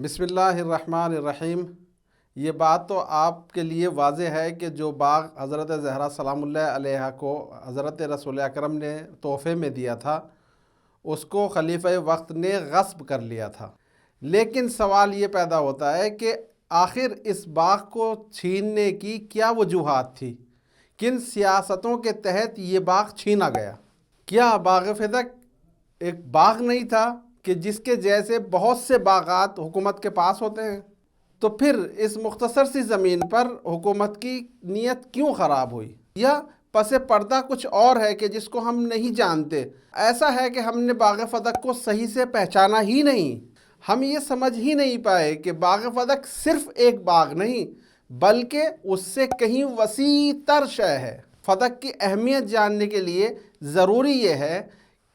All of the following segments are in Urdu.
بسم اللہ الرحمن الرحیم۔ یہ بات تو آپ کے لیے واضح ہے کہ جو باغ حضرت زہرا سلام اللہ علیہا کو حضرت رسول اکرم نے تحفے میں دیا تھا، اس کو خلیفہ وقت نے غصب کر لیا تھا۔ لیکن سوال یہ پیدا ہوتا ہے کہ آخر اس باغ کو چھیننے کی کیا وجوہات تھی؟ کن سیاستوں کے تحت یہ باغ چھینا گیا؟ کیا باغ فدق ایک باغ نہیں تھا کہ جس کے جیسے بہت سے باغات حکومت کے پاس ہوتے ہیں؟ تو پھر اس مختصر سی زمین پر حکومت کی نیت کیوں خراب ہوئی؟ یا پس پردہ کچھ اور ہے کہ جس کو ہم نہیں جانتے؟ ایسا ہے کہ ہم نے باغ فدق کو صحیح سے پہچانا ہی نہیں۔ ہم یہ سمجھ ہی نہیں پائے کہ باغ فدق صرف ایک باغ نہیں بلکہ اس سے کہیں وسیع تر شے ہے۔ فدق کی اہمیت جاننے کے لیے ضروری یہ ہے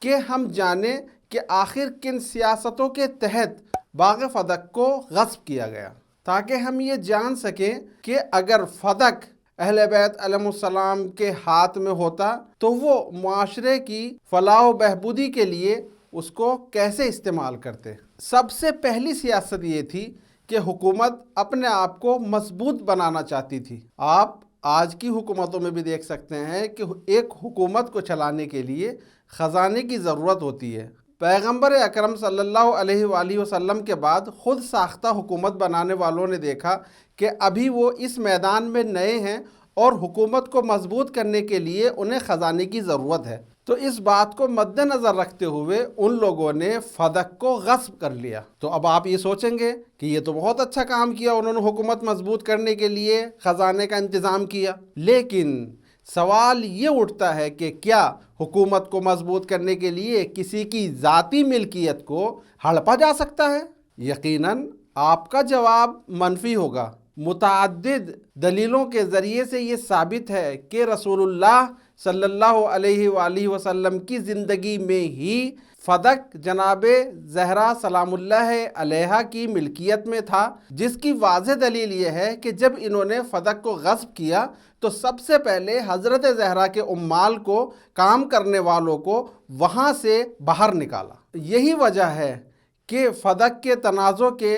کہ ہم جانیں کہ آخر کن سیاستوں کے تحت باغ فدق کو غصب کیا گیا، تاکہ ہم یہ جان سکیں کہ اگر فدق اہل بیت علیہ السلام کے ہاتھ میں ہوتا تو وہ معاشرے کی فلاح و بہبودی کے لیے اس کو کیسے استعمال کرتے۔ سب سے پہلی سیاست یہ تھی کہ حکومت اپنے آپ کو مضبوط بنانا چاہتی تھی۔ آپ آج کی حکومتوں میں بھی دیکھ سکتے ہیں کہ ایک حکومت کو چلانے کے لیے خزانے کی ضرورت ہوتی ہے۔ پیغمبر اکرم صلی اللہ علیہ وآلہ وسلم کے بعد خود ساختہ حکومت بنانے والوں نے دیکھا کہ ابھی وہ اس میدان میں نئے ہیں اور حکومت کو مضبوط کرنے کے لیے انہیں خزانے کی ضرورت ہے۔ تو اس بات کو مد نظر رکھتے ہوئے ان لوگوں نے فدق کو غصب کر لیا۔ تو اب آپ یہ سوچیں گے کہ یہ تو بہت اچھا کام کیا انہوں نے، حکومت مضبوط کرنے کے لیے خزانے کا انتظام کیا۔ لیکن سوال یہ اٹھتا ہے کہ کیا حکومت کو مضبوط کرنے کے لیے کسی کی ذاتی ملکیت کو ہڑپا جا سکتا ہے؟ یقیناً آپ کا جواب منفی ہوگا۔ متعدد دلیلوں کے ذریعے سے یہ ثابت ہے کہ رسول اللہ صلی اللہ علیہ وآلہ وسلم کی زندگی میں ہی فدق جناب زہرا سلام اللہ علیہا کی ملکیت میں تھا، جس کی واضح دلیل یہ ہے کہ جب انہوں نے فدق کو غصب کیا تو سب سے پہلے حضرت زہرا کے عمال کو، کام کرنے والوں کو وہاں سے باہر نکالا۔ یہی وجہ ہے کہ فدق کے تنازع کے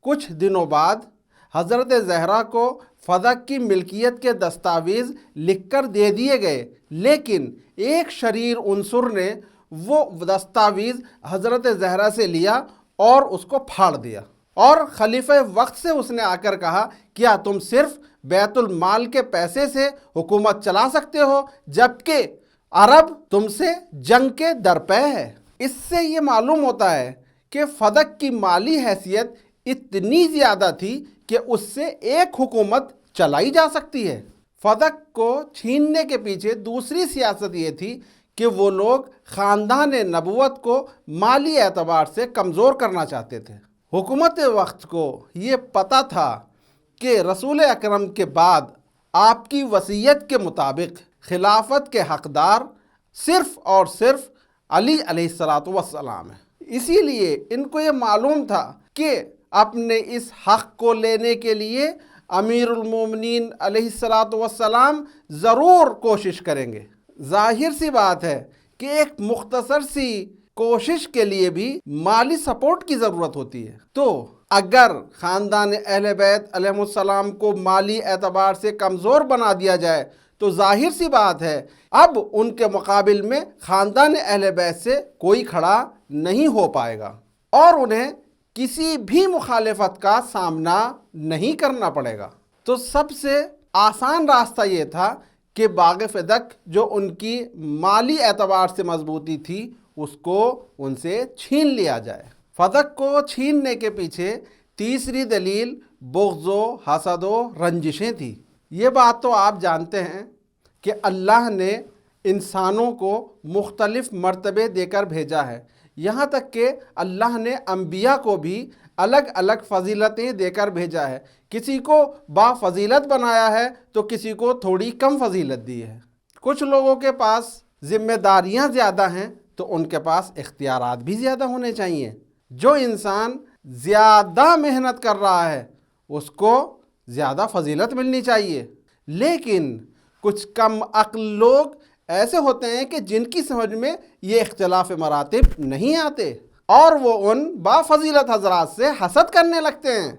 کچھ دنوں بعد حضرت زہرا کو فدق کی ملکیت کے دستاویز لکھ کر دے دیے گئے، لیکن ایک شریر عنصر نے وہ دستاویز حضرت زہرا سے لیا اور اس کو پھاڑ دیا، اور خلیفہ وقت سے اس نے آ کر کہا کیا تم صرف بیت المال کے پیسے سے حکومت چلا سکتے ہو جبکہ عرب تم سے جنگ کے درپے ہے؟ اس سے یہ معلوم ہوتا ہے کہ فدق کی مالی حیثیت اتنی زیادہ تھی کہ اس سے ایک حکومت چلائی جا سکتی ہے۔ فدق کو چھیننے کے پیچھے دوسری سیاست یہ تھی کہ وہ لوگ خاندان نبوت کو مالی اعتبار سے کمزور کرنا چاہتے تھے۔ حکومت وقت کو یہ پتہ تھا کہ رسول اکرم کے بعد آپ کی وصیت کے مطابق خلافت کے حقدار صرف اور صرف علی علیہ السلام ہیں۔ اسی لیے ان کو یہ معلوم تھا کہ اپنے اس حق کو لینے کے لیے امیر المومنین علیہ السلام ضرور کوشش کریں گے۔ ظاہر سی بات ہے کہ ایک مختصر سی کوشش کے لیے بھی مالی سپورٹ کی ضرورت ہوتی ہے۔ تو اگر خاندان اہل بیت علیہ السلام کو مالی اعتبار سے کمزور بنا دیا جائے تو ظاہر سی بات ہے اب ان کے مقابل میں خاندان اہل بیت سے کوئی کھڑا نہیں ہو پائے گا اور انہیں کسی بھی مخالفت کا سامنا نہیں کرنا پڑے گا۔ تو سب سے آسان راستہ یہ تھا کہ باغ فدق جو ان کی مالی اعتبار سے مضبوطی تھی اس کو ان سے چھین لیا جائے۔ فدق کو چھیننے کے پیچھے تیسری دلیل بغض و حسد و رنجشیں تھیں۔ یہ بات تو آپ جانتے ہیں کہ اللہ نے انسانوں کو مختلف مرتبے دے کر بھیجا ہے، یہاں تک کہ اللہ نے انبیاء کو بھی الگ الگ فضیلتیں دے کر بھیجا ہے۔ کسی کو با فضیلت بنایا ہے تو کسی کو تھوڑی کم فضیلت دی ہے۔ کچھ لوگوں کے پاس ذمہ داریاں زیادہ ہیں تو ان کے پاس اختیارات بھی زیادہ ہونے چاہیے۔ جو انسان زیادہ محنت کر رہا ہے اس کو زیادہ فضیلت ملنی چاہیے، لیکن کچھ کم عقل لوگ ایسے ہوتے ہیں کہ جن کی سمجھ میں یہ اختلاف مراتب نہیں آتے اور وہ ان بافضیلت حضرات سے حسد کرنے لگتے ہیں۔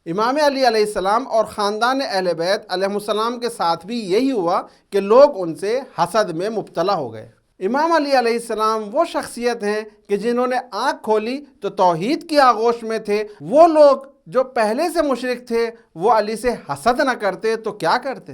امام علی علیہ السلام اور خاندان اہل بیت علیہ السلام کے ساتھ بھی یہی ہوا کہ لوگ ان سے حسد میں مبتلا ہو گئے۔ امام علی علیہ السلام وہ شخصیت ہیں کہ جنہوں نے آنکھ کھولی تو توحید کی آغوش میں تھے۔ وہ لوگ جو پہلے سے مشرک تھے وہ علی سے حسد نہ کرتے تو کیا کرتے؟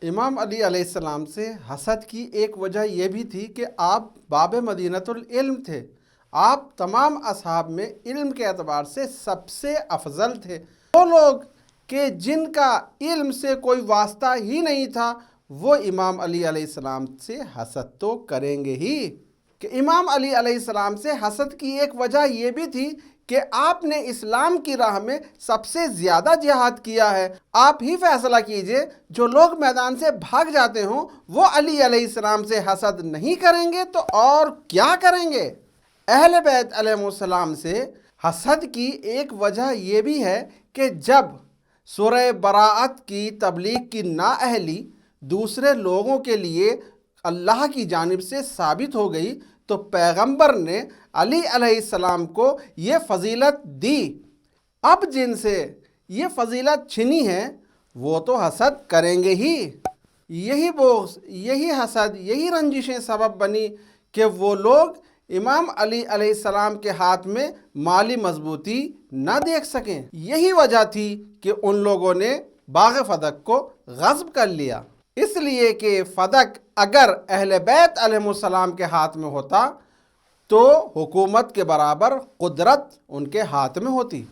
امام علی علیہ السلام سے حسد کی ایک وجہ یہ بھی تھی کہ آپ باب مدینۃ العلم تھے۔ آپ تمام اصحاب میں علم کے اعتبار سے سب سے افضل تھے۔ وہ لوگ کہ جن کا علم سے کوئی واسطہ ہی نہیں تھا وہ امام علی علیہ السلام سے حسد تو کریں گے ہی۔ کہ امام علی علیہ السلام سے حسد کی ایک وجہ یہ بھی تھی کہ آپ نے اسلام کی راہ میں سب سے زیادہ جہاد کیا ہے۔ آپ ہی فیصلہ کیجئے، جو لوگ میدان سے بھاگ جاتے ہوں وہ علی علیہ السلام سے حسد نہیں کریں گے تو اور کیا کریں گے؟ اہل بیت علیہ السلام سے حسد کی ایک وجہ یہ بھی ہے کہ جب سورہ براءت کی تبلیغ کی نااہلی دوسرے لوگوں کے لیے اللہ کی جانب سے ثابت ہو گئی تو پیغمبر نے علی علیہ السلام کو یہ فضیلت دی۔ اب جن سے یہ فضیلت چھنی ہے وہ تو حسد کریں گے ہی۔ یہی بغض، یہی حسد، یہی رنجشیں سبب بنی کہ وہ لوگ امام علی علیہ السلام کے ہاتھ میں مالی مضبوطی نہ دیکھ سکیں۔ یہی وجہ تھی کہ ان لوگوں نے باغ فدق کو غصب کر لیا، اس لیے کہ فدق اگر اہل بیت علیہ السلام کے ہاتھ میں ہوتا تو حکومت کے برابر قدرت ان کے ہاتھ میں ہوتی۔